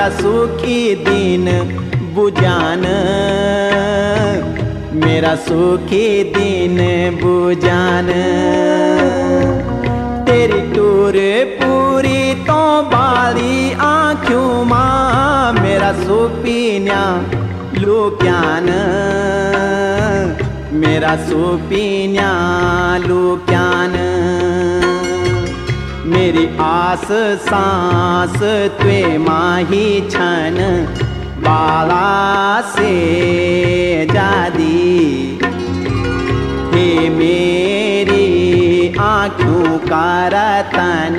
मेरा सुखी दीन बुझान, मेरा सुखी दीन बुझान। तेरी टूर पूरी तो बाली आँखों मां, मेरा सुपीन्या लुक्यान, मेरा सुपीन्या लुक्यान। मेरी आस सांस त्वे माही छन बाला से जादी। हे मेरी आँखों का रतन